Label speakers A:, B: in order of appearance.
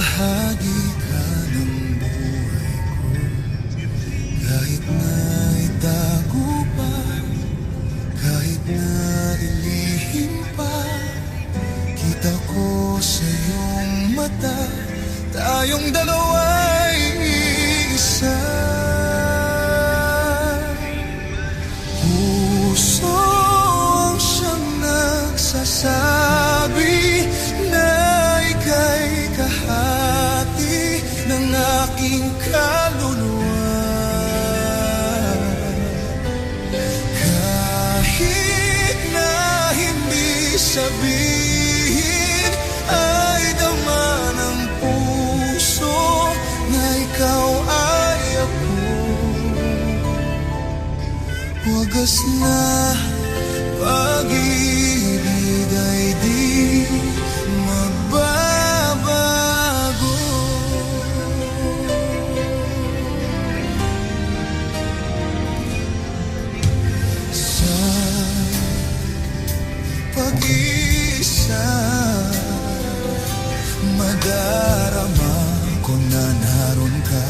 A: bahagi ka ng buhay ko. Kahit na itago pa, kahit na ilihim pa, kita ko sa iyong mata, tayong dalawa'y iisa. Puso ang siyang nagsasabi na ika'y kahati ng aking kaluluwa. Kahit na hindi sabihin, ay dama ng puso na ikaw ay ako. Wagas na pag-ibig ay di magbabago. Sa pag-isa, madarama ko na naroon ka